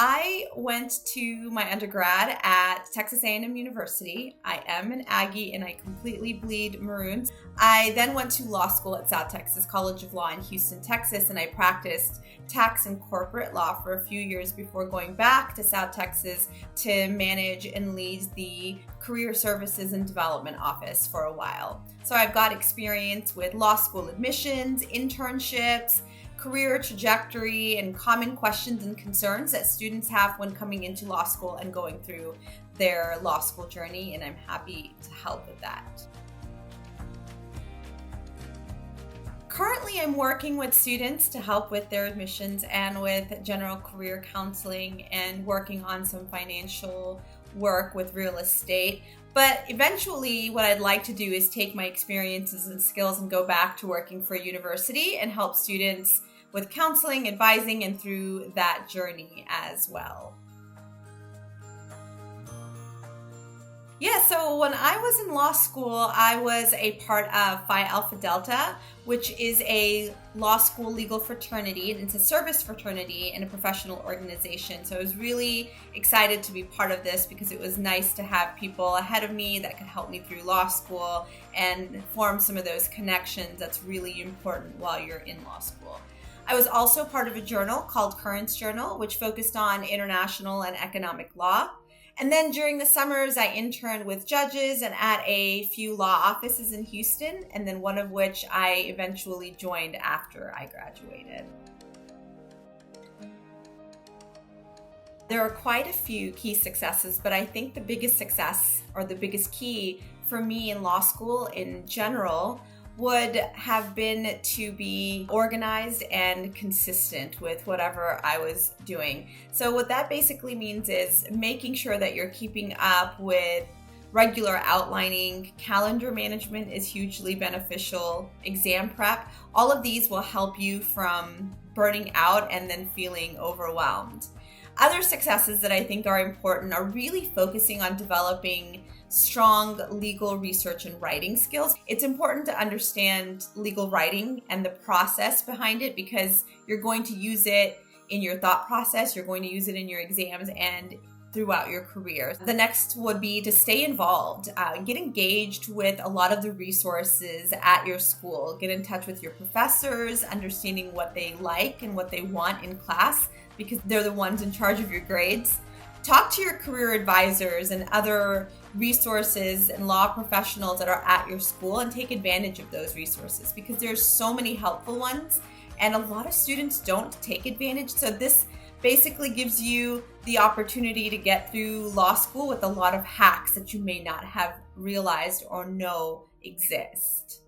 I went to my undergrad at Texas A&M University. I am an Aggie and I completely bleed maroon. I then went to law school at South Texas College of Law in Houston, Texas, and I practiced tax and corporate law for a few years before going back to South Texas to manage and lead the Career Services and Development Office for a while. So I've got experience with law school admissions, internships, career trajectory, and common questions and concerns that students have when coming into law school and going through their law school journey, and I'm happy to help with that. Currently, I'm working with students to help with their admissions and with general career counseling and working on some financial work with real estate. But eventually, what I'd like to do is take my experiences and skills and go back to working for a university and help students with counseling, advising, and through that journey as well. Yeah, so when I was in law school, I was a part of Phi Alpha Delta, which is a law school legal fraternity. It's a service fraternity and a professional organization. So I was really excited to be part of this because it was nice to have people ahead of me that could help me through law school and form some of those connections that's really important while you're in law school. I was also part of a journal called Currents Journal, which focused on international and economic law. And then during the summers, I interned with judges and at a few law offices in Houston, and then one of which I eventually joined after I graduated. There are quite a few key successes, but I think the biggest success or the biggest key for me in law school in general would have been to be organized and consistent with whatever I was doing. So what that basically means is making sure that you're keeping up with regular outlining, calendar management is hugely beneficial, exam prep. All of these will help you from burning out and then feeling overwhelmed. Other successes that I think are important are really focusing on developing strong legal research and writing skills. It's important to understand legal writing and the process behind it because you're going to use it in your thought process, you're going to use it in your exams and throughout your career. The next would be to stay involved, get engaged with a lot of the resources at your school, get in touch with your professors, understanding what they like and what they want in class because they're the ones in charge of your grades. Talk to your career advisors and other resources and law professionals that are at your school and take advantage of those resources because there's so many helpful ones and a lot of students don't take advantage. So this basically gives you the opportunity to get through law school with a lot of hacks that you may not have realized or know exist.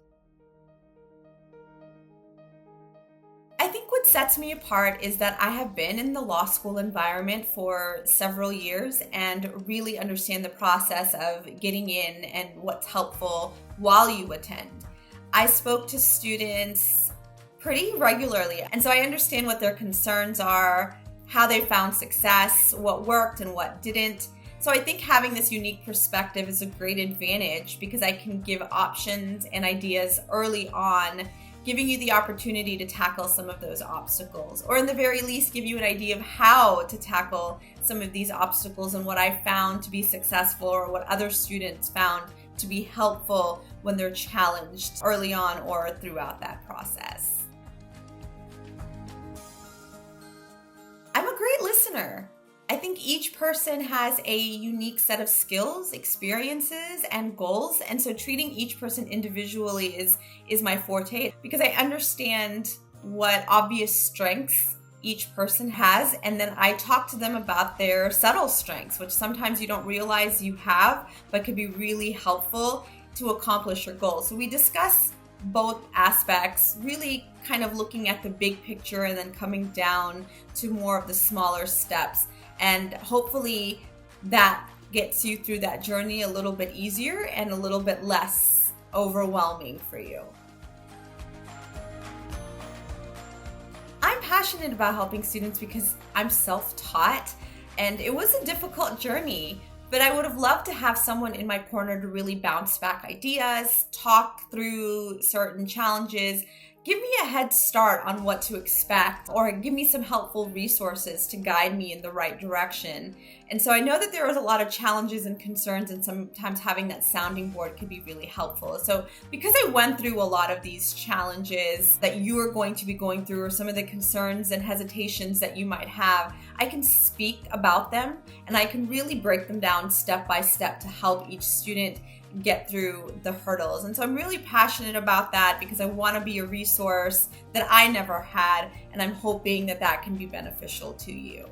I think what sets me apart is that I have been in the law school environment for several years and really understand the process of getting in and what's helpful while you attend. I spoke to students pretty regularly, and so I understand what their concerns are, how they found success, what worked and what didn't. So I think having this unique perspective is a great advantage because I can give options and ideas early on, giving you the opportunity to tackle some of those obstacles, or in the very least, give you an idea of how to tackle some of these obstacles and what I found to be successful or what other students found to be helpful when they're challenged early on or throughout that process. I'm a great listener. I think each person has a unique set of skills, experiences, and goals. And so treating each person individually is my forte because I understand what obvious strengths each person has. And then I talk to them about their subtle strengths, which sometimes you don't realize you have, but could be really helpful to accomplish your goals. So we discuss both aspects, really kind of looking at the big picture and then coming down to more of the smaller steps. And hopefully that gets you through that journey a little bit easier and a little bit less overwhelming for you. I'm passionate about helping students because I'm self-taught and it was a difficult journey, but I would have loved to have someone in my corner to really bounce back ideas, talk through certain challenges, give me a head start on what to expect, or give me some helpful resources to guide me in the right direction. And so I know that there is a lot of challenges and concerns, and sometimes having that sounding board could be really helpful. So because I went through a lot of these challenges that you are going to be going through, or some of the concerns and hesitations that you might have, I can speak about them and I can really break them down step by step to help each student get through the hurdles. And so I'm really passionate about that because I want to be a resource that I never had, and I'm hoping that that can be beneficial to you.